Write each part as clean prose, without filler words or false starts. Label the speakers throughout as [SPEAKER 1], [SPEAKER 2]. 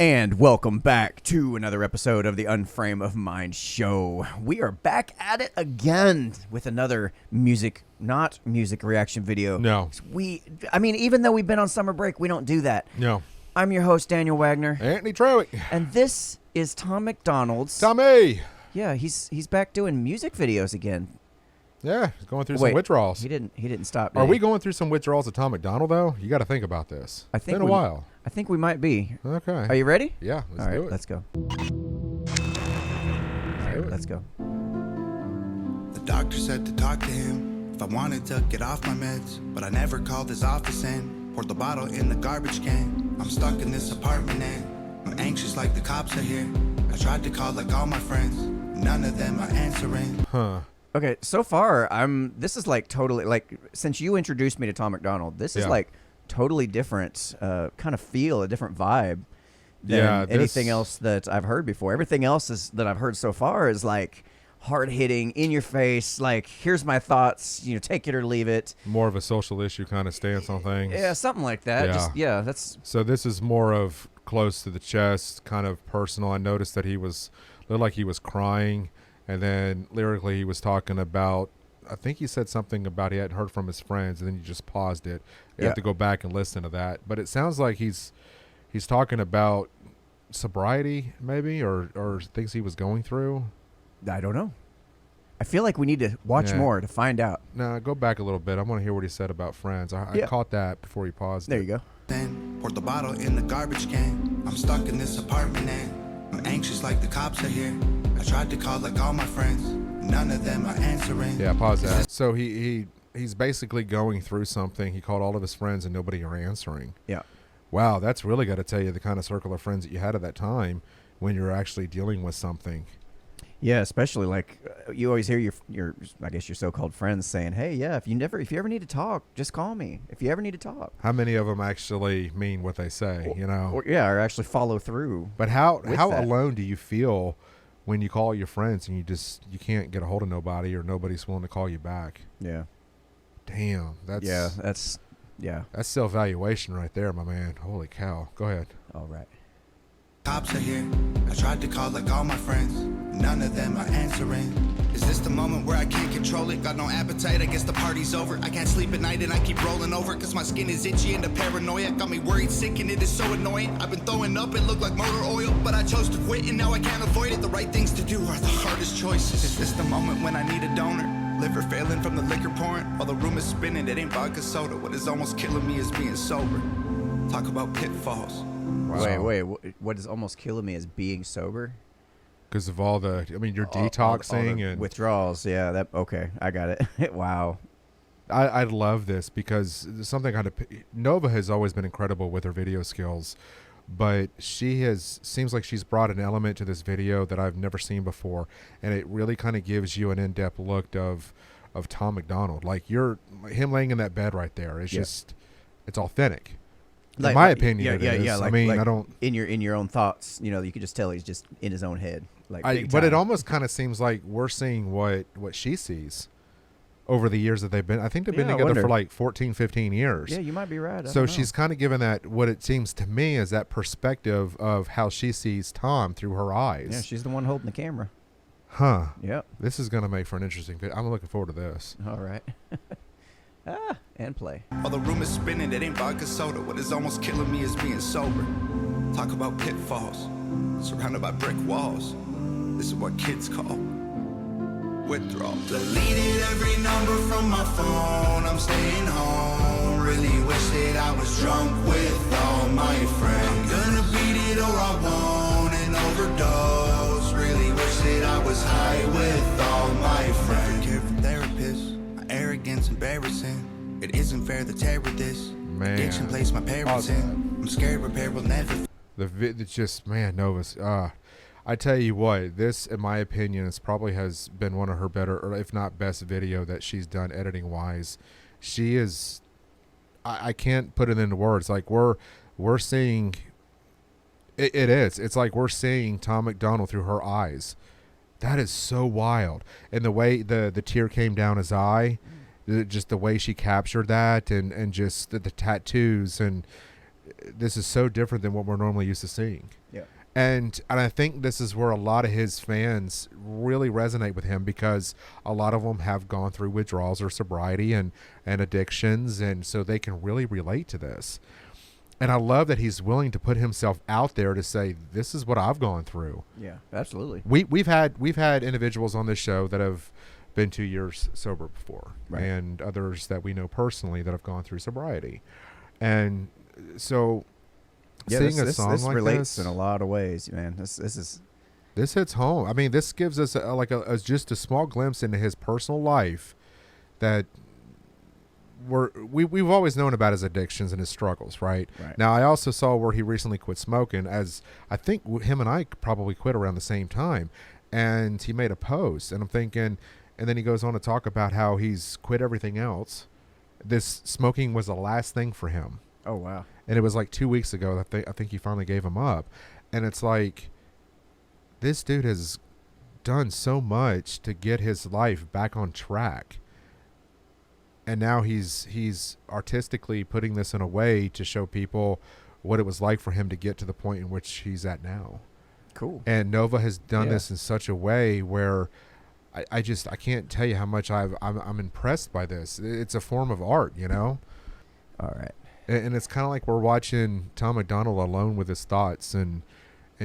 [SPEAKER 1] And welcome back to another episode of the Unframe of Mind show. We are back at it again with another not music reaction video.
[SPEAKER 2] No.
[SPEAKER 1] Even though we've been on summer break, we don't do that.
[SPEAKER 2] No.
[SPEAKER 1] I'm your host, Daniel Wagner.
[SPEAKER 2] Anthony Trewick.
[SPEAKER 1] And this is Tom MacDonald's.
[SPEAKER 2] Tommy.
[SPEAKER 1] Yeah, he's back doing music videos again.
[SPEAKER 2] Yeah, he's going through some withdrawals.
[SPEAKER 1] He didn't stop.
[SPEAKER 2] Are we going through some withdrawals of Tom MacDonald, though? You got to think about this.
[SPEAKER 1] I think
[SPEAKER 2] it's been a while.
[SPEAKER 1] I think we might be.
[SPEAKER 2] Okay.
[SPEAKER 1] Are you ready?
[SPEAKER 2] Yeah, let's do it.
[SPEAKER 1] Let's go. Let's go.
[SPEAKER 3] The doctor said to talk to him if I wanted to get off my meds, but I never called his office and poured the bottle in the garbage can. I'm stuck in this apartment and I'm anxious like the cops are here. I tried to call like all my friends, none of them are answering.
[SPEAKER 2] Huh.
[SPEAKER 1] Okay, so far this is like totally like since you introduced me to Tom MacDonald, this is like totally different kind of feel, a different vibe than anything else that I've heard before. Everything else that I've heard so far is like hard hitting, in your face, like here's my thoughts, take it or leave it.
[SPEAKER 2] More of a social issue kind of stance on things.
[SPEAKER 1] Yeah, something like that. That's
[SPEAKER 2] so this is more of close to the chest, kind of personal. I noticed that looked like he was crying, and then lyrically he was talking about, I think he said something about he hadn't heard from his friends, and then you just paused it. You have to go back and listen to that. But it sounds like he's talking about sobriety, maybe, or things he was going through.
[SPEAKER 1] I don't know. I feel like we need to watch more to find out.
[SPEAKER 2] No, go back a little bit. I want to hear what he said about friends. I caught that before he paused.
[SPEAKER 1] There you go.
[SPEAKER 3] Then poured the bottle in the garbage can. I'm stuck in this apartment and I'm anxious like the cops are here. I tried to call like all my friends, none of them are answering.
[SPEAKER 2] Yeah, pause that. So he's basically going through something. He called all of his friends and nobody are answering.
[SPEAKER 1] Yeah.
[SPEAKER 2] Wow, that's really got to tell you the kind of circle of friends that you had at that time when you're actually dealing with something.
[SPEAKER 1] Yeah, especially like you always hear your I guess your so-called friends saying, "Hey, yeah, if you ever need to talk, just call me. If you ever need to talk."
[SPEAKER 2] How many of them actually mean what they say,
[SPEAKER 1] or actually follow through?
[SPEAKER 2] But how alone do you feel when you call your friends and you can't get a hold of nobody or nobody's willing to call you back?
[SPEAKER 1] Yeah.
[SPEAKER 2] Damn, that's self-evaluation right there, my man. Holy cow. Go ahead.
[SPEAKER 1] All right.
[SPEAKER 3] Cops are here. I tried to call like all my friends, none of them are answering. Is this the moment where I can't control it? Got no appetite, I guess the party's over. I can't sleep at night and I keep rolling over, cause my skin is itchy and the paranoia got me worried, sick, and it is so annoying. I've been throwing up, it looked like motor oil, but I chose to quit and now I can't avoid it. The right things to do are the hardest choices. Is this the moment when I need a donor? Liver failing from the liquor pouring, while the room is spinning, it ain't vodka soda. What is almost killing me is being sober. Talk about pitfalls.
[SPEAKER 1] Wow. Wait, what is almost killing me is being sober?
[SPEAKER 2] Because of all the, you're detoxing
[SPEAKER 1] all the
[SPEAKER 2] and
[SPEAKER 1] withdrawals. Yeah, okay, I got it. Wow.
[SPEAKER 2] I love this because something Nova has always been incredible with her video skills, but seems like she's brought an element to this video that I've never seen before, and it really kind of gives you an in-depth look of Tom MacDonald. Like him laying in that bed right there is just, it's authentic. In my opinion, it is. I don't.
[SPEAKER 1] In your own thoughts, you could just tell he's just in his own head.
[SPEAKER 2] But it almost kind of seems like we're seeing what she sees over the years that they've been. I think they've been together for like 14, 15 years.
[SPEAKER 1] Yeah, you might be right.
[SPEAKER 2] So she's kind of given that, what it seems to me is that perspective of how she sees Tom through her eyes.
[SPEAKER 1] Yeah, she's the one holding the camera.
[SPEAKER 2] Huh.
[SPEAKER 1] Yep.
[SPEAKER 2] This is going to make for an interesting video. I'm looking forward to this.
[SPEAKER 1] All right. And play.
[SPEAKER 3] While the room is spinning, it ain't vodka soda. What is almost killing me is being sober. Talk about pitfalls, surrounded by brick walls. This is what kids call withdrawal. Deleted every number from my phone. I'm staying home. Really wish that I was drunk with all my friends. I'm gonna beat it or I won't and overdose. Really wish that I was high with all my friends. Care for therapists. Arrogance embarrassing. It isn't fair to tear with this.
[SPEAKER 2] Man.
[SPEAKER 3] Addiction placed my parents in. I'm scared repair will never.
[SPEAKER 2] It's just, man, Nova's. I tell you what, this, in my opinion, has been one of her better, or if not best, video that she's done editing wise. She is. I can't put it into words. Like we're seeing. It is. It's like we're seeing Tom MacDonald through her eyes. That is so wild. And the way the tear came down his eye, just the way she captured that, and just the tattoos, and this is so different than what we're normally used to seeing.
[SPEAKER 1] Yeah.
[SPEAKER 2] And I think this is where a lot of his fans really resonate with him, because a lot of them have gone through withdrawals or sobriety and addictions, and so they can really relate to this. And I love that he's willing to put himself out there to say, this is what I've gone through.
[SPEAKER 1] Yeah, absolutely.
[SPEAKER 2] We've had individuals on this show that have been 2 years sober before,
[SPEAKER 1] right,
[SPEAKER 2] and others that we know personally that have gone through sobriety. And so seeing a song
[SPEAKER 1] this
[SPEAKER 2] like
[SPEAKER 1] relates
[SPEAKER 2] this
[SPEAKER 1] in a lot of ways, man. This
[SPEAKER 2] hits home. I mean, this gives us just a small glimpse into his personal life that we've always known about his addictions and his struggles, right? Now, I also saw where he recently quit smoking, as I think him and I probably quit around the same time, and he made a post, and I'm thinking, and then he goes on to talk about how he's quit everything else. This smoking was the last thing for him.
[SPEAKER 1] Oh, wow.
[SPEAKER 2] And it was like 2 weeks ago that I think he finally gave him up. And it's like, this dude has done so much to get his life back on track. And now he's artistically putting this in a way to show people what it was like for him to get to the point in which he's at now.
[SPEAKER 1] Cool.
[SPEAKER 2] And Nova has done this in such a way where I can't tell you how much I'm impressed by this. It's a form of art, you know?
[SPEAKER 1] All right.
[SPEAKER 2] And it's kind of like we're watching Tom MacDonald alone with his thoughts, and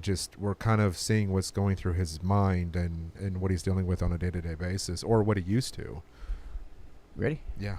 [SPEAKER 2] just we're kind of seeing what's going through his mind and what he's dealing with on a day-to-day basis, or what he used to.
[SPEAKER 1] Ready?
[SPEAKER 2] Yeah.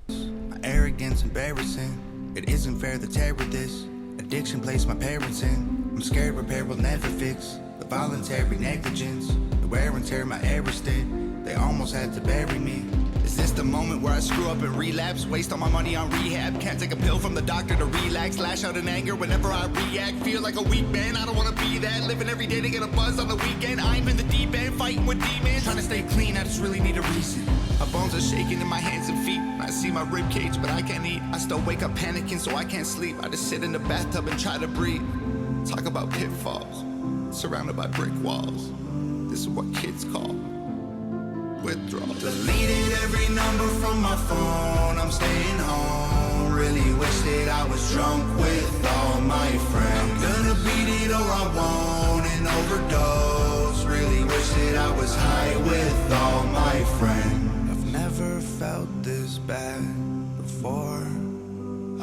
[SPEAKER 3] My arrogance embarrassing. It isn't fair to tear with this. Addiction placed my parents in. I'm scared repair will never fix the voluntary negligence, the wear and tear my errors did. They almost had to bury me. Is this the moment where I screw up and relapse? Waste all my money on rehab. Can't take a pill from the doctor to relax. Lash out in anger whenever I react. Feel like a weak man, I don't wanna be that. Living every day to get a buzz on the weekend. I'm in the deep end, fighting with demons. Trying to stay clean, I just really need a reason. My bones are shaking in my hands and feet. I see my rib cage, but I can't eat. I still wake up panicking, so I can't sleep. I just sit in the bathtub and try to breathe. Talk about pitfalls, surrounded by brick walls. This is what kids call withdrawals. Deleted every number from my phone, I'm staying home. Really wish that I was drunk with all my friends. I'm gonna beat it or I won't and overdose. Really wish that I was high with all my friends. I've never felt this bad before.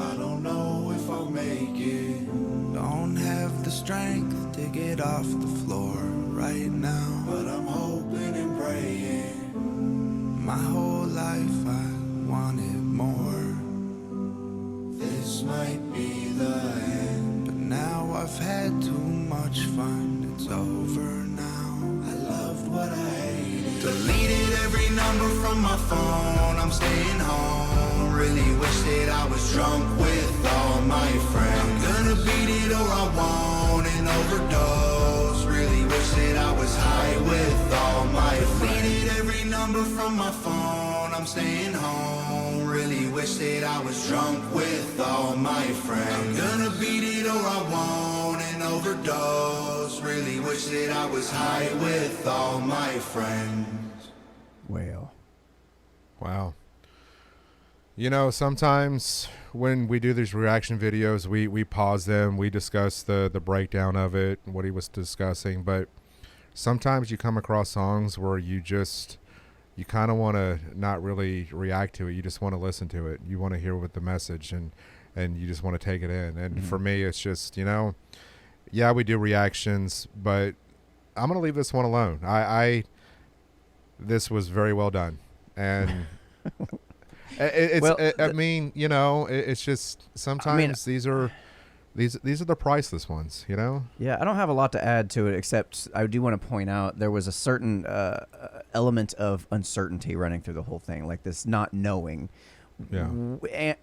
[SPEAKER 3] I don't know if I'll make it. Don't have the strength to get off the floor right now, but I'm hoping and praying. My whole life I wanted more. This might be the end, but now I've had too much fun. It's over now. I loved what I hated. Deleted every number from my phone. I'm staying home. Really wish that I was drunk with all my friends. I'm gonna beat it or I won't and overdose. Really wish that I was high with all my friends. Deleted every number from my phone. I'm staying home. Really wish that I was drunk with all my friends. I'm gonna beat it or I won't and overdose. Really wish that I was high with all my friends.
[SPEAKER 1] Well.
[SPEAKER 2] Wow. You know, sometimes when we do these reaction videos, we pause them, we discuss the breakdown of it, what he was discussing, but sometimes you come across songs where you kind of want to not really react to it. You just want to listen to it. You want to hear what the message, and you just want to take it in. And for me, it's just, you know, yeah, we do reactions, but I'm going to leave this one alone. This was very well done. And I mean, you know, it's just sometimes these are the priceless ones, you know?
[SPEAKER 1] Yeah, I don't have a lot to add to it, except I do want to point out there was a certain element of uncertainty running through the whole thing, like this not knowing.
[SPEAKER 2] Yeah.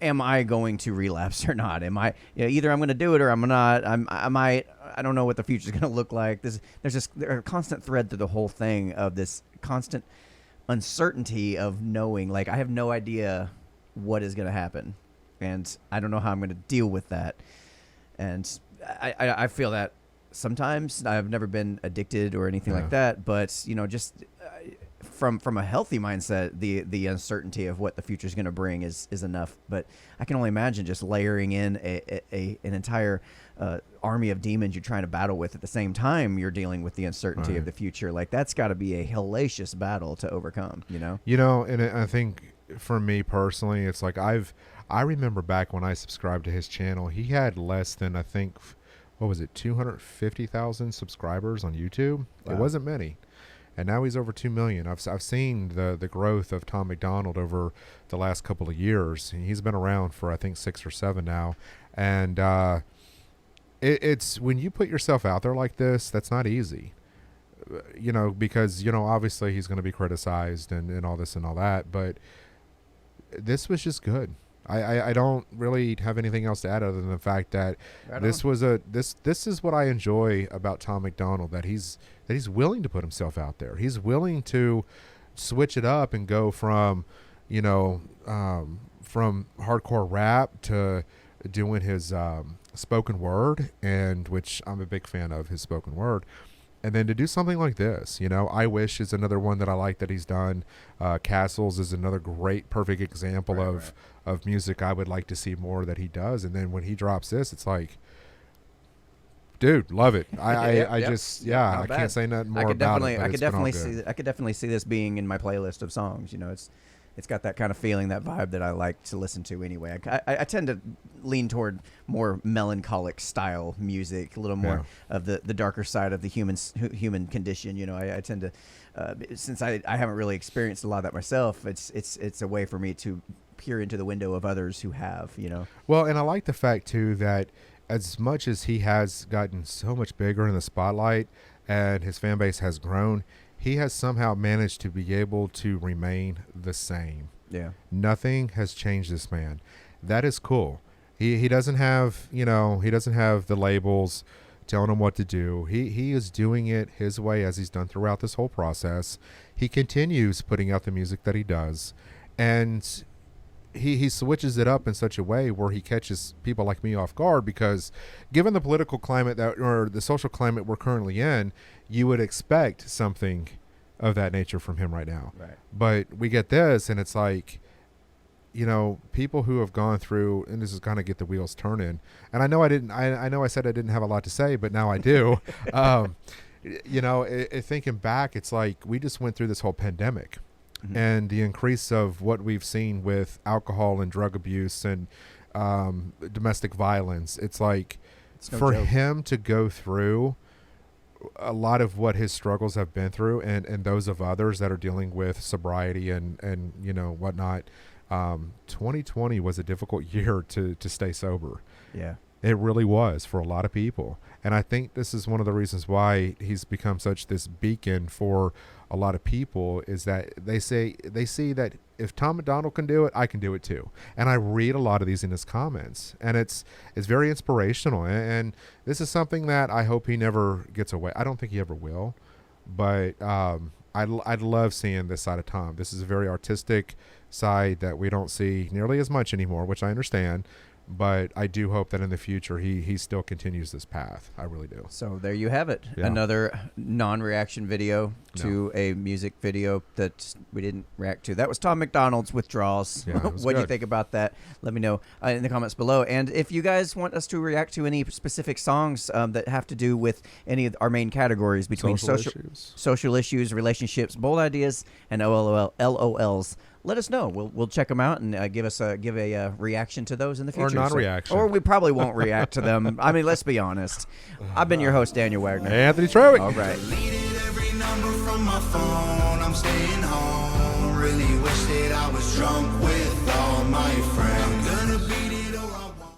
[SPEAKER 1] Am I going to relapse or not? Am I, either I'm going to do it or I'm not. I don't know what the future is going to look like. There's a constant thread through the whole thing of this constant uncertainty of knowing. Like, I have no idea what is going to happen, and I don't know how I'm going to deal with that. And I feel that sometimes. I've never been addicted or anything like that, but just from a healthy mindset, the uncertainty of what the future is going to bring is enough. But I can only imagine just layering in an entire army of demons you're trying to battle with at the same time you're dealing with the uncertainty of the future. Like, that's got to be a hellacious battle to overcome.
[SPEAKER 2] And I think for me personally, it's like I remember back when I subscribed to his channel, he had less than, I think, what was it, 250,000 subscribers on YouTube. Wow. It wasn't many. And now he's over 2 million. I've seen the growth of Tom MacDonald over the last couple of years. He's been around for, I think, 6 or 7 now. And it's when you put yourself out there like this, that's not easy. Because, obviously he's going to be criticized and all this and all that. But this was just good. I don't really have anything else to add other than the fact that this is what I enjoy about Tom MacDonald, that he's willing to put himself out there. He's willing to switch it up and go from from hardcore rap to doing his spoken word, and which I'm a big fan of his spoken word. And then to do something like this, I Wish is another one that I like that he's done. Castles is another great, perfect example of music I would like to see more that he does. And then when he drops this, it's like, dude, love it. I can't say nothing more about it.
[SPEAKER 1] I could definitely see this being in my playlist of songs. It's got that kind of feeling, that vibe that I like to listen to anyway. I tend to lean toward more melancholic style music, a little more of the darker side of the human condition. I tend to, since I haven't really experienced a lot of that myself, it's a way for me to peer into the window of others who have.
[SPEAKER 2] Well, and I like the fact too that as much as he has gotten so much bigger in the spotlight and his fan base has grown, he has somehow managed to be able to remain the same.
[SPEAKER 1] Yeah.
[SPEAKER 2] Nothing has changed this man. That is cool. He doesn't have, the labels telling him what to do. He is doing it his way, as he's done throughout this whole process. He continues putting out the music that he does, and he switches it up in such a way where he catches people like me off guard, because given the political climate or the social climate we're currently in, you would expect something of that nature from him right now.
[SPEAKER 1] Right.
[SPEAKER 2] But we get this, and it's like, people who have gone through, and this is kind of get the wheels turning. And I know I said I didn't have a lot to say, but now I do. Thinking back, it's like we just went through this whole pandemic. Mm-hmm. And the increase of what we've seen with alcohol and drug abuse and domestic violence, it's like for him to go through a lot of what his struggles have been through, and those of others that are dealing with sobriety and whatnot. 2020 was a difficult year to stay sober.
[SPEAKER 1] Yeah.
[SPEAKER 2] It really was for a lot of people. And I think this is one of the reasons why he's become such this beacon for a lot of people, is that they see that if Tom MacDonald can do it, I can do it too. And I read a lot of these in his comments, and it's very inspirational. And this is something that I hope he never gets away. I don't think he ever will, but I'd love seeing this side of Tom. This is a very artistic side that we don't see nearly as much anymore, which I understand. But I do hope that in the future he still continues this path. I really do.
[SPEAKER 1] So there you have it. Yeah. Another non-reaction video to a music video that we didn't react to. That was Tom MacDonald's Withdrawals. Yeah, what do you think about that? Let me know in the comments below. And if you guys want us to react to any specific songs that have to do with any of our main categories between social issues, relationships, bold ideas, and LOLs, let us know. We'll check them out and give a reaction to those in the future.
[SPEAKER 2] Or non-reaction.
[SPEAKER 1] Or we probably won't react to them. I mean, let's be honest. I've been your host, Daniel Wagner.
[SPEAKER 2] Anthony Trowick.
[SPEAKER 1] All right.
[SPEAKER 3] Deleted every number from my phone. I'm staying home. Really wish that I was drunk with